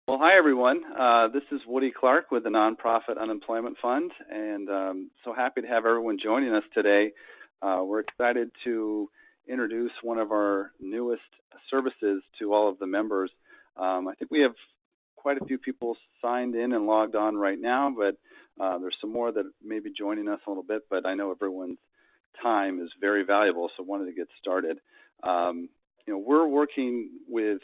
Well, hi everyone. This is Woody Clark with the Nonprofit Unemployment Fund, and so happy to have everyone joining us today. We're excited to introduce one of our newest services to all of the members. I think we have quite a few people signed in and logged on right now, but there's some more that may be joining us a little bit, but I know everyone's time is very valuable, so wanted to get started. We're working with,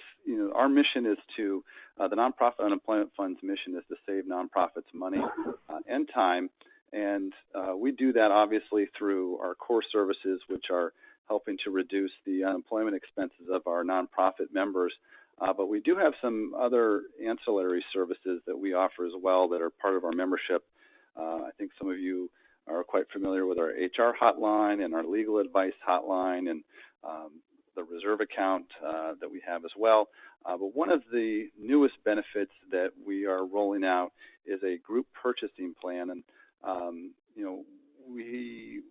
our mission is to, the Nonprofit Unemployment Fund's mission is to save nonprofits money and time. And we do that obviously through our core services, which are helping to reduce the unemployment expenses of our nonprofit members. But we do have some other ancillary services that we offer as well that are part of our membership. I think some of you are quite familiar with our HR hotline and our legal advice hotline and the reserve account that we have as well. But one of the newest benefits that we are rolling out is a group purchasing plan. And, we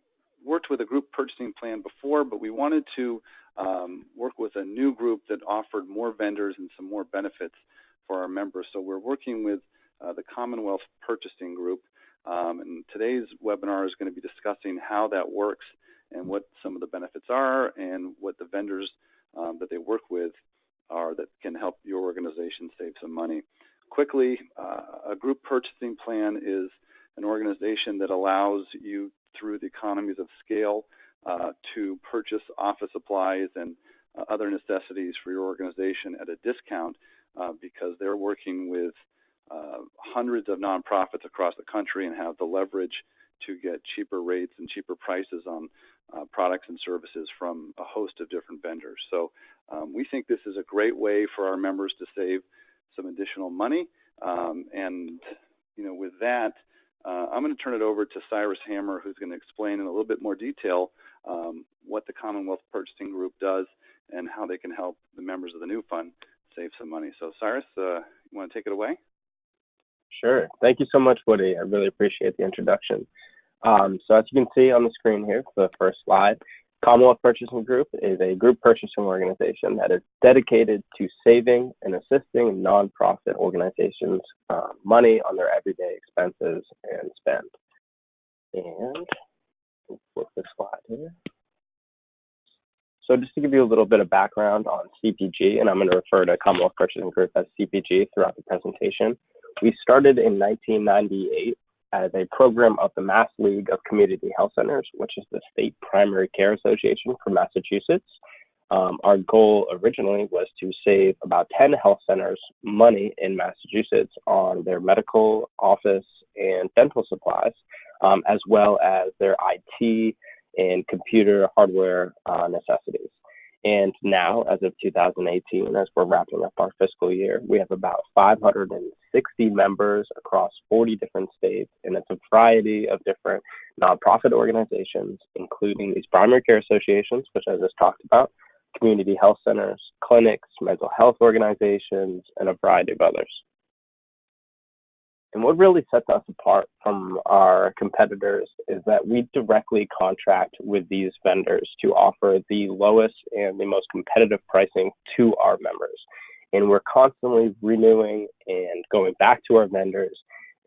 worked with a group purchasing plan before, but we wanted to work with a new group that offered more vendors and some more benefits for our members. So we're working with the CommonWealth Purchasing Group. And today's webinar is going to be discussing how that works and what some of the benefits are and what the vendors that they work with are that can help your organization save some money. Quickly, a group purchasing plan is an organization that allows you through the economies of scale to purchase office supplies and other necessities for your organization at a discount because they're working with hundreds of nonprofits across the country and have the leverage to get cheaper rates and cheaper prices on products and services from a host of different vendors. So we think this is a great way for our members to save some additional money. With that, I'm going to turn it over to Cyrus Hammer, who's going to explain in a little bit more detail what the CommonWealth Purchasing Group does and how they can help the members of the new fund save some money. So Cyrus, you want to take it away? Sure. Thank you so much, Woody. I really appreciate the introduction. So as you can see on the screen here, for the first slide, CommonWealth Purchasing Group is a group purchasing organization that is dedicated to saving and assisting nonprofit organizations money on their everyday expenses and spend. And let's flip this slide here. So just to give you a little bit of background on CPG, and I'm going to refer to CommonWealth Purchasing Group as CPG throughout the presentation. We started in 1998 as a program of the Mass League of Community Health Centers, which is the state primary care association for Massachusetts. Our goal originally was to save about 10 health centers money in Massachusetts on their medical, office, and dental supplies, as well as their IT and computer hardware necessities. And now, as of 2018, as we're wrapping up our fiscal year, we have about 560 members across 40 different states, and it's a variety of different nonprofit organizations, including these primary care associations, which I just talked about, community health centers, clinics, mental health organizations, and a variety of others. And what really sets us apart from our competitors is that we directly contract with these vendors to offer the lowest and the most competitive pricing to our members. And we're constantly renewing and going back to our vendors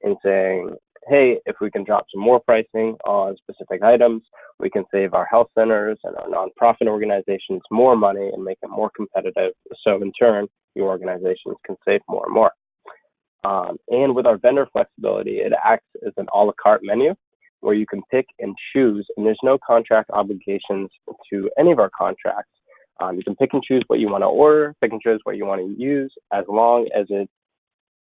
and saying, hey, if we can drop some more pricing on specific items, we can save our health centers and our nonprofit organizations more money and make it more competitive. So in turn, your organizations can save more and more. And with our vendor flexibility, it acts as an a la carte menu where you can pick and choose, and there's no contract obligations to any of our contracts. You can pick and choose what you want to order, pick and choose what you want to use, as long as it's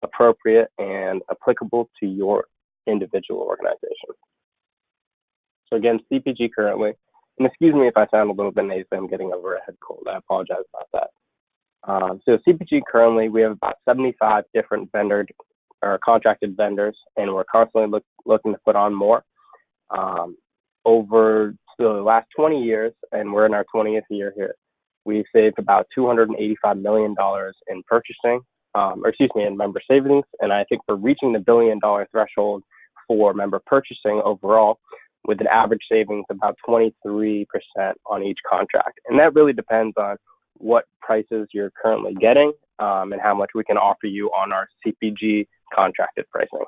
appropriate and applicable to your individual organization. So again, CPG currently, and excuse me if I sound a little bit nasally, I'm getting over a head cold. I apologize about that. So CPG currently, we have about 75 different vendor or contracted vendors, and we're constantly looking to put on more. Over the last 20 years, and we're in our 20th year here, we've saved about $285 million in purchasing, in member savings. And I think we're reaching the $1 billion threshold for member purchasing overall, with an average savings about 23% on each contract. And that really depends on what prices you're currently getting and how much we can offer you on our CPG contracted pricing.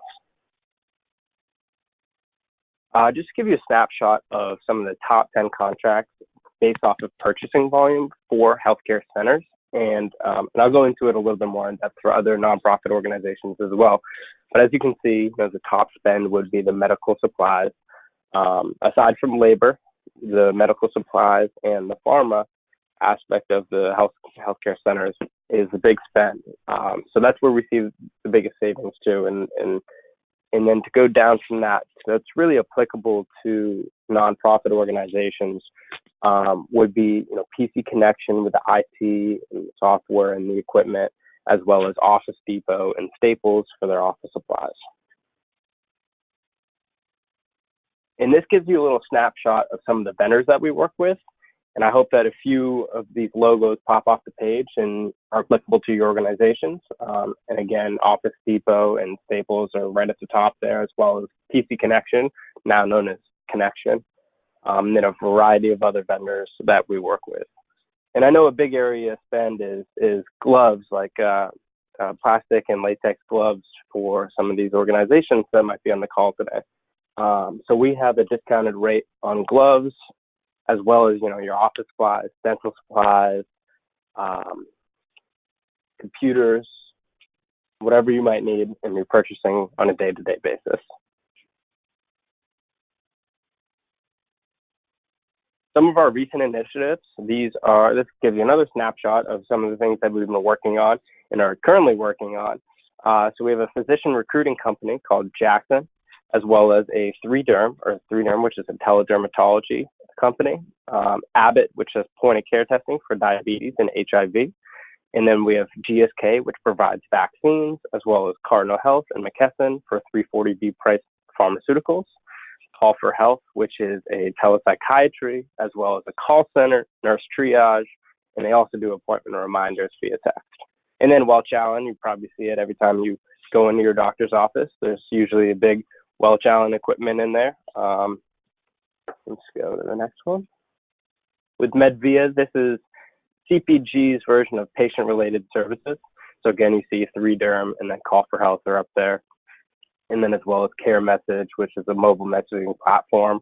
Just to give you a snapshot of some of the top 10 contracts based off of purchasing volume for healthcare centers. And I'll go into it a little bit more in depth for other nonprofit organizations as well. But as you can see, the top spend would be the medical supplies. Aside from labor, the medical supplies and the pharma aspect of the healthcare centers is the big spend. So that's where we see the biggest savings too. And then to go down from that, that's really applicable to nonprofit organizations, would be PC connection with the IT and the software and the equipment, as well as Office Depot and Staples for their office supplies. And this gives you a little snapshot of some of the vendors that we work with. And I hope that a few of these logos pop off the page and are applicable to your organizations. And again, Office Depot and Staples are right at the top there, as well as PC Connection, now known as Connection, and then a variety of other vendors that we work with. And I know a big area of spend is gloves, like plastic and latex gloves for some of these organizations that might be on the call today. So we have a discounted rate on gloves, as well as your office supplies, dental supplies, computers, whatever you might need and you're purchasing on a day-to-day basis. Some of our recent initiatives, this gives you another snapshot of some of the things that we've been working on and are currently working on. So we have a physician recruiting company called Jackson, as well as a 3Derm, which is a teledermatology company, Abbott, which is point-of-care testing for diabetes and HIV. And then we have GSK, which provides vaccines, as well as Cardinal Health and McKesson for 340B price pharmaceuticals. Call for Health, which is a telepsychiatry, as well as a call center, nurse triage, and they also do appointment reminders via text. And then Welch Allyn, you probably see it every time you go into your doctor's office. There's usually a big Welch Allyn equipment in there. Let's go to the next one. With MedVia, this is CPG's version of patient-related services. So again, you see 3Derm and then Call for Health are up there. And then as well as Care Message, which is a mobile messaging platform.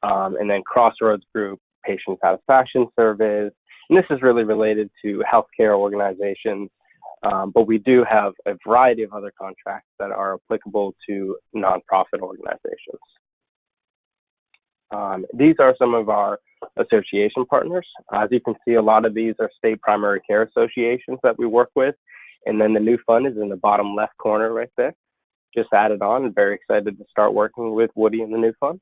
And then Crossroads Group, patient satisfaction surveys. And this is really related to healthcare organizations. But we do have a variety of other contracts that are applicable to nonprofit organizations. These are some of our association partners. As you can see, a lot of these are state primary care associations that we work with. And then the new fund is in the bottom left corner right there. Just added on and very excited to start working with Woody in the new fund.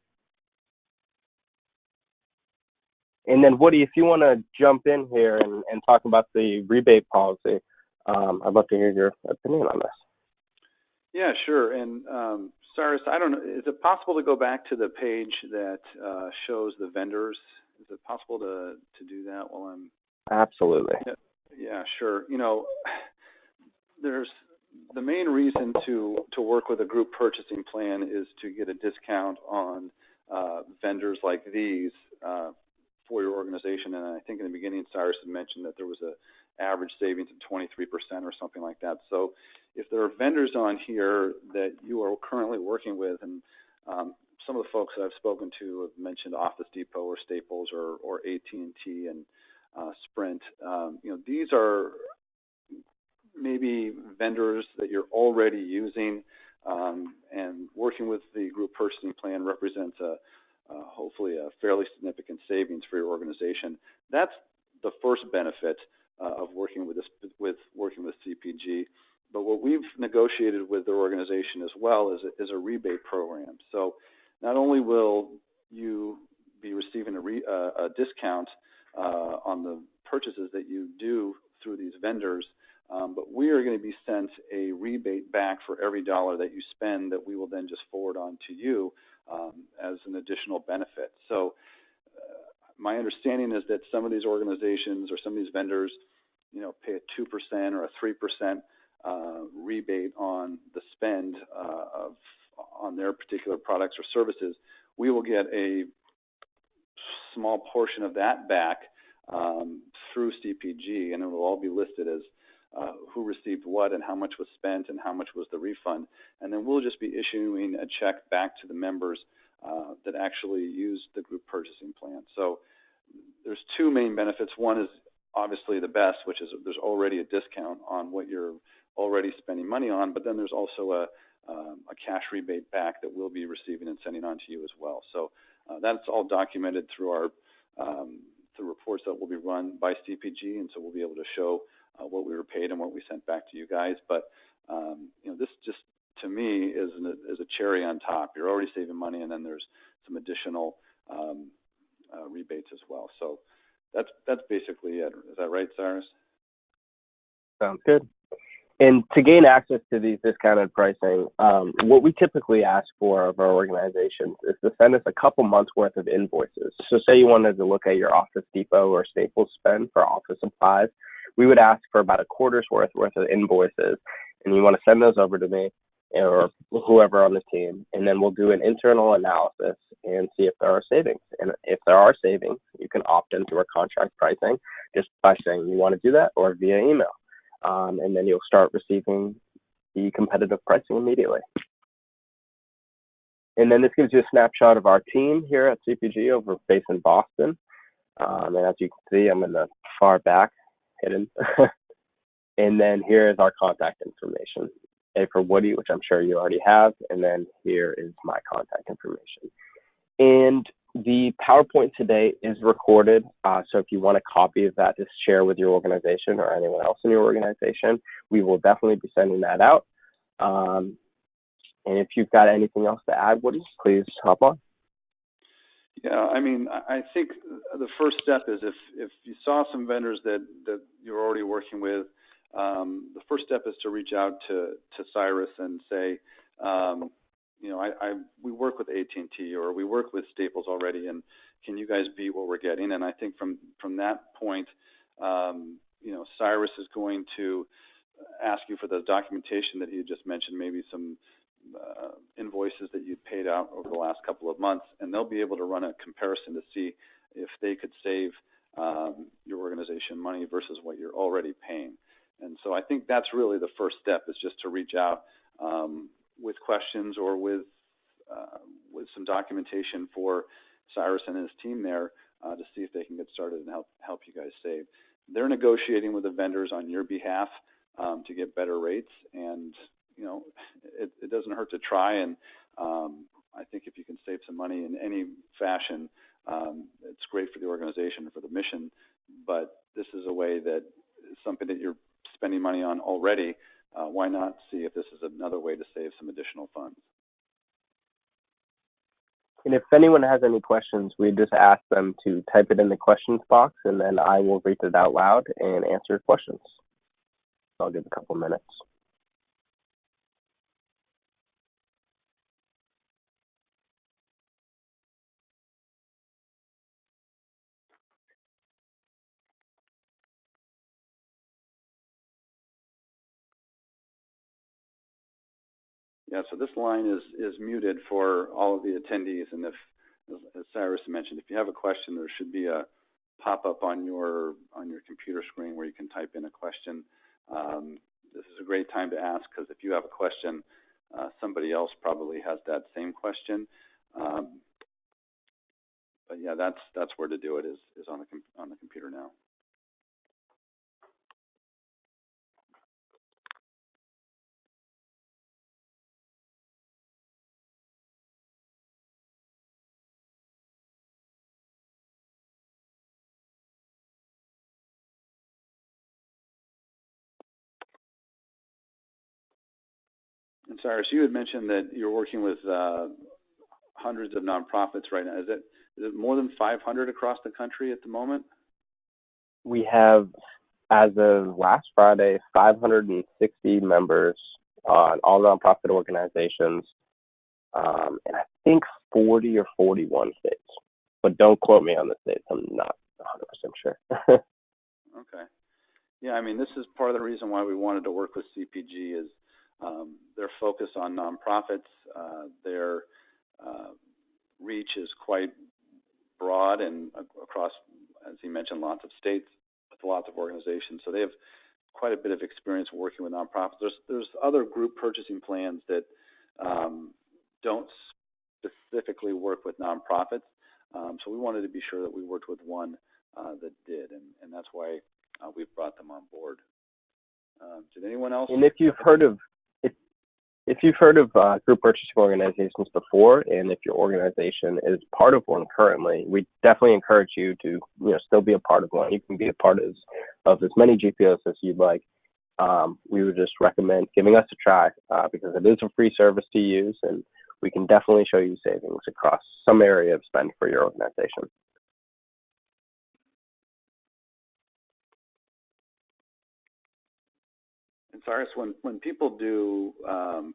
And then Woody, if you want to jump in here and talk about the rebate policy, I'd love to hear your opinion on this. Yeah, sure. And Cyrus, I don't know, is it possible to go back to the page that shows the vendors? Is it possible to do that while I'm... Absolutely. Yeah, sure. There's the main reason to work with a group purchasing plan is to get a discount on vendors like these for your organization. And I think in the beginning, Cyrus had mentioned that there was an average savings of 23% or something like that. So if there are vendors on here that you are currently working with, and some of the folks that I've spoken to have mentioned Office Depot or Staples or AT&T and Sprint, these are maybe vendors that you're already using, and working with the group purchasing plan represents hopefully a fairly significant savings for your organization. That's the first benefit of working with CPG. But what we've negotiated with their organization as well is a rebate program. So not only will you be receiving a discount on the purchases that you do through these vendors, but we are going to be sent a rebate back for every dollar that you spend that we will then just forward on to you as an additional benefit. So my understanding is that some of these organizations or some of these vendors, pay a 2% or a 3% rebate on the spend on their particular products or services. We will get a small portion of that back through CPG, and it will all be listed as who received what and how much was spent and how much was the refund. And then we'll just be issuing a check back to the members that actually use the group purchasing plan. So there's two main benefits. One is obviously the best, which is there's already a discount on what you're already spending money on, but then there's also a cash rebate back that we'll be receiving and sending on to you as well. So that's all documented through our through reports that will be run by CPG, and so we'll be able to show what we were paid and what we sent back to you guys. But this just to me is a cherry on top. You're already saving money, and then there's some additional rebates as well. So that's basically it. Is that right, Cyrus? Sounds good. And to gain access to these discounted pricing, what we typically ask for of our organizations is to send us a couple months worth of invoices. So say you wanted to look at your Office Depot or Staples spend for office supplies, we would ask for about a quarter's worth of invoices, and you want to send those over to me or whoever on the team, and then we'll do an internal analysis and see if there are savings. And if there are savings, you can opt into our contract pricing just by saying you want to do that or via email. And then you'll start receiving the competitive pricing immediately. And then this gives you a snapshot of our team here at CPG over based in Boston. And as you can see, I'm in the far back, hidden. And then here is our contact information. A for Woody, which I'm sure you already have, and then here is my contact information. And the PowerPoint today is recorded, so if you want a copy of that to share with your organization or anyone else in your organization, we will definitely be sending that out. And if you've got anything else to add, Woody, please hop on. Yeah, I mean, I think the first step is if you saw some vendors that you're already working with, the first step is to reach out to Cyrus and say, we work with AT&T or we work with Staples already, and can you guys beat what we're getting? And I think from that point, Cyrus is going to ask you for the documentation that he just mentioned, maybe some invoices that you've paid out over the last couple of months, and they'll be able to run a comparison to see if they could save your organization money versus what you're already paying. And so I think that's really the first step, is just to reach out with questions or with some documentation for Cyrus and his team there to see if they can get started and help you guys save. They're negotiating with the vendors on your behalf to get better rates, and it doesn't hurt to try. And I think if you can save some money in any fashion, it's great for the organization and for the mission. But this is a way that is something that you're spending money on already. Why not see if this is another way to save some additional funds? And if anyone has any questions, we just ask them to type it in the questions box, and then I will read it out loud and answer questions. I'll give a couple minutes. Yeah, so this line is muted for all of the attendees, and if, as Cyrus mentioned, if you have a question, there should be a pop-up on your computer screen where you can type in a question. This is a great time to ask, because if you have a question, somebody else probably has that same question. But yeah, that's where to do it, is on the computer now. And Cyrus, you had mentioned that you're working with hundreds of nonprofits right now. Is it more than 500 across the country at the moment? We have, as of last Friday, 560 members on all nonprofit organizations, and I think 40 or 41 states. But don't quote me on the states. I'm not 100% sure. Okay. Yeah, I mean, this is part of the reason why we wanted to work with CPG is their focus on nonprofits. Their reach is quite broad and across, as he mentioned, lots of states with a lot organization. So they have quite a bit of experience working with nonprofits. There's other group purchasing plans that don't specifically work with nonprofits. So we wanted to be sure that we worked with one that did, and that's why we've brought them on board. Did anyone else? And if you've heard of group purchasing organizations before, and if your organization is part of one currently, we definitely encourage you to still be a part of one. You can be a part of as many GPOs as you'd like. We would just recommend giving us a try because it is a free service to use, and we can definitely show you savings across some area of spend for your organization. And Cyrus, when people do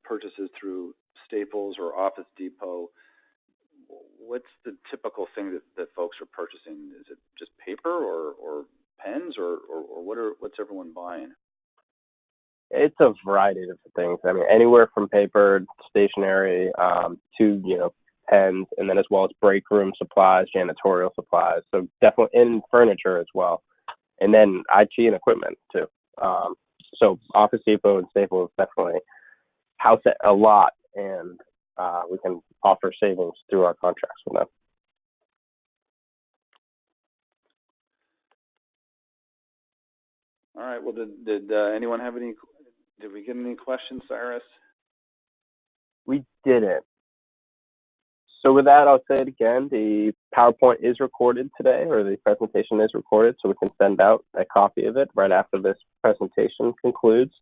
purchases through Staples or Office Depot, what's the typical thing that folks are purchasing? Is it just paper or pens or what's everyone buying? It's a variety of different things. I mean, anywhere from paper, stationery, to pens, and then as well as break room supplies, janitorial supplies. So definitely in furniture as well, and then IT and equipment too. So Office Depot and Staples definitely house it a lot, and we can offer savings through our contracts with them. All right. Well, did anyone have any? Did we get any questions, Cyrus? We didn't. So with that, I'll say it again. The PowerPoint is recorded today, or the presentation is recorded, so we can send out a copy of it right after this presentation concludes.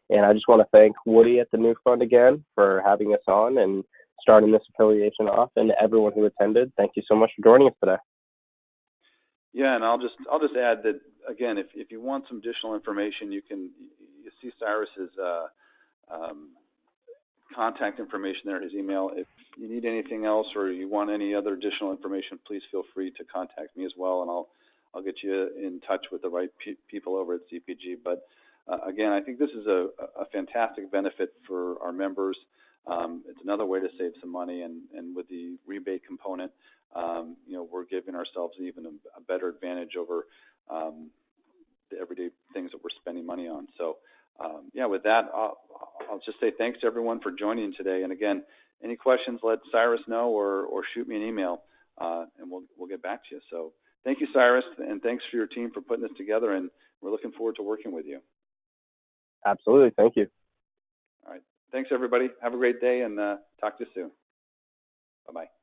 And I just want to thank Woody at the New Fund again for having us on and starting this affiliation off, and everyone who attended. Thank you so much for joining us today. Yeah, and I'll just add that again, if you want some additional information, you see Cyrus's contact information there, his email. If you need anything else or you want any other additional information, please feel free to contact me as well, and I'll get you in touch with the right people over at CPG. But again, I think this is a fantastic benefit for our members. It's another way to save some money, and with the rebate component, we're giving ourselves even a better advantage over the everyday things that we're spending money on. So, with that, I'll just say thanks to everyone for joining today. And again, any questions, let Cyrus know or shoot me an email, and we'll get back to you. So thank you, Cyrus, and thanks for your team for putting this together, and we're looking forward to working with you. Absolutely. Thank you. All right. Thanks, everybody. Have a great day, and talk to you soon. Bye-bye.